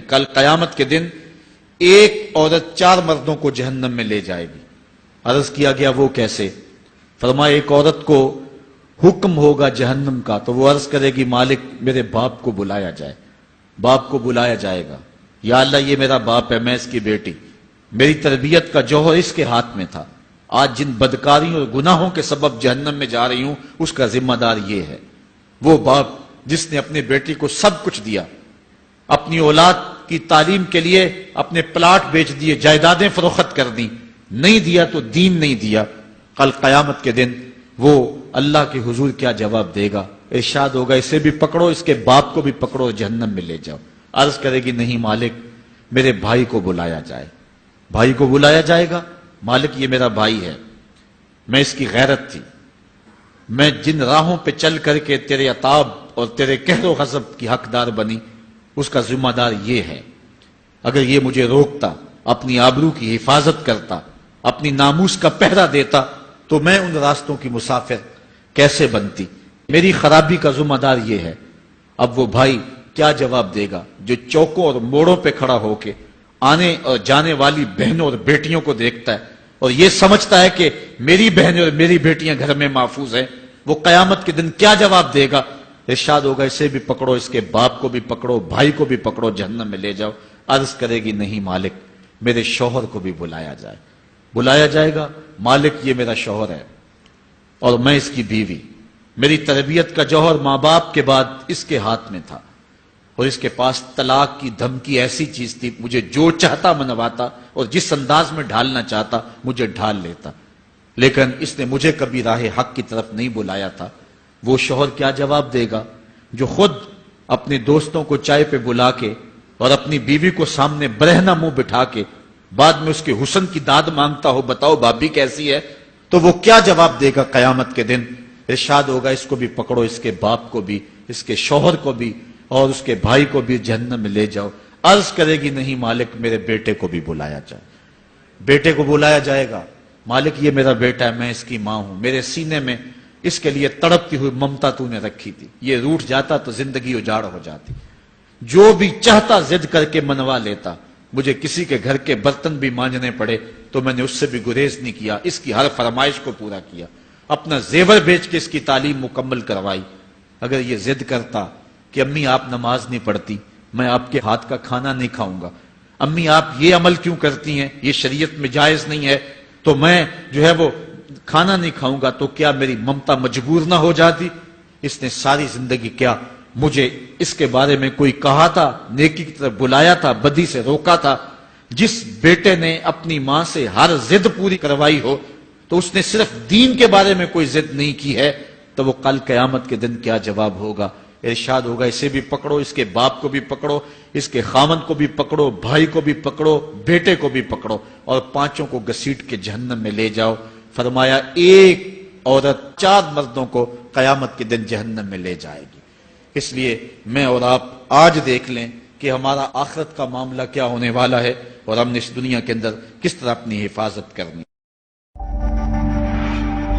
کل قیامت کے دن ایک عورت 4 مردوں کو جہنم میں لے جائے گی۔ عرض کیا گیا وہ کیسے؟ فرمایا ایک عورت کو حکم ہوگا جہنم کا تو وہ عرض کرے گی مالک میرے باپ کو بلایا جائے۔ باپ کو بلایا جائے گا، یا اللہ یہ میرا باپ ہے، میں اس کی بیٹی، میری تربیت کا جوہر اس کے ہاتھ میں تھا، آج جن بدکاریوں اور گناہوں کے سبب جہنم میں جا رہی ہوں اس کا ذمہ دار یہ ہے۔ وہ باپ جس نے اپنے بیٹی کو سب کچھ دیا، اپنی اولاد کی تعلیم کے لیے اپنے پلاٹ بیچ دیے، جائیدادیں فروخت کر دی، نہیں دیا تو دین نہیں دیا، کل قیامت کے دن وہ اللہ کے حضور کیا جواب دے گا؟ ارشاد ہوگا اسے بھی پکڑو، اس کے باپ کو بھی پکڑو، جہنم میں لے جاؤ۔ عرض کرے گی نہیں مالک میرے بھائی کو بلایا جائے۔ بھائی کو بلایا جائے گا، مالک یہ میرا بھائی ہے، میں اس کی غیرت تھی، میں جن راہوں پہ چل کر کے تیرے عتاب اور تیرے قہر و غضب کی حقدار بنی اس کا ذمہ دار یہ ہے، اگر یہ مجھے روکتا، اپنی آبرو کی حفاظت کرتا، اپنی ناموس کا پہرا دیتا تو میں ان راستوں کی مسافر کیسے بنتی؟ میری خرابی کا ذمہ دار یہ ہے۔ اب وہ بھائی کیا جواب دے گا جو چوکوں اور موڑوں پہ کھڑا ہو کے آنے اور جانے والی بہنوں اور بیٹیوں کو دیکھتا ہے اور یہ سمجھتا ہے کہ میری بہنیں اور میری بیٹیاں گھر میں محفوظ ہیں؟ وہ قیامت کے دن کیا جواب دے گا؟ ارشاد ہوگا اسے بھی پکڑو، اس کے باپ کو بھی پکڑو، بھائی کو بھی پکڑو، جہنم میں لے جاؤ۔ عرض کرے گی نہیں مالک میرے شوہر کو بھی بلایا جائے۔ بلایا جائے گا، مالک یہ میرا شوہر ہے اور میں اس کی بیوی، میری تربیت کا جوہر ماں باپ کے بعد اس کے ہاتھ میں تھا اور اس کے پاس طلاق کی دھمکی ایسی چیز تھی، مجھے جو چاہتا منواتا اور جس انداز میں ڈھالنا چاہتا مجھے ڈھال لیتا، لیکن اس نے مجھے کبھی راہ حق کی طرف نہیں بلایا تھا۔ وہ شوہر کیا جواب دے گا جو خود اپنے دوستوں کو چائے پہ بلا کے اور اپنی بیوی کو سامنے برہنہ منہ بٹھا کے بعد میں اس کے حسن کی داد مانگتا ہو، بتاؤ بھابی کیسی ہے؟ تو وہ کیا جواب دے گا قیامت کے دن؟ ارشاد ہوگا اس کو بھی پکڑو، اس کے باپ کو بھی، اس کے شوہر کو بھی اور اس کے بھائی کو بھی جہنم میں لے جاؤ۔ عرض کرے گی نہیں مالک میرے بیٹے کو بھی بلایا جائے۔ بیٹے کو بلایا جائے گا، مالک یہ میرا بیٹا ہے، میں اس کی ماں ہوں، میرے سینے میں اس کے لیے تڑپتی ہوئی ممتا تو نے رکھی تھی، یہ روٹھ جاتا تو زندگی اجاڑ ہو جاتی، جو بھی چاہتا ضد کر کے منوا لیتا، مجھے کسی کے گھر کے برتن بھی مانجنے پڑے تو میں نے اس سے بھی گریز نہیں کیا، اس کی ہر فرمائش کو پورا کیا، اپنا زیور بیچ کے اس کی تعلیم مکمل کروائی۔ اگر یہ ضد کرتا کہ امی آپ نماز نہیں پڑھتی، میں آپ کے ہاتھ کا کھانا نہیں کھاؤں گا، امی آپ یہ عمل کیوں کرتی ہیں، یہ شریعت میں جائز نہیں ہے، تو میں جو ہے وہ کھانا نہیں کھاؤں گا، تو کیا میری ممتا مجبور نہ ہو جاتی؟ اس نے ساری زندگی کیا مجھے اس کے بارے میں کوئی کہا تھا، نیکی کی طرف بلایا تھا، بدی سے روکا تھا؟ جس بیٹے نے اپنی ماں سے ہر ضد پوری کروائی ہو تو اس نے صرف دین کے بارے میں کوئی ضد نہیں کی ہے، تو وہ کل قیامت کے دن کیا جواب ہوگا؟ ارشاد ہوگا اسے بھی پکڑو، اس کے باپ کو بھی پکڑو، اس کے خاوند کو بھی پکڑو، بھائی کو بھی پکڑو، بیٹے کو بھی پکڑو اور 5 کو گھسیٹ کے جہنم میں لے جاؤ۔ فرمایا ایک عورت 4 مردوں کو قیامت کے دن جہنم میں لے جائے گی۔ اس لیے میں اور آپ آج دیکھ لیں کہ ہمارا آخرت کا معاملہ کیا ہونے والا ہے اور ہم نے اس دنیا کے اندر کس طرح اپنی حفاظت کرنی۔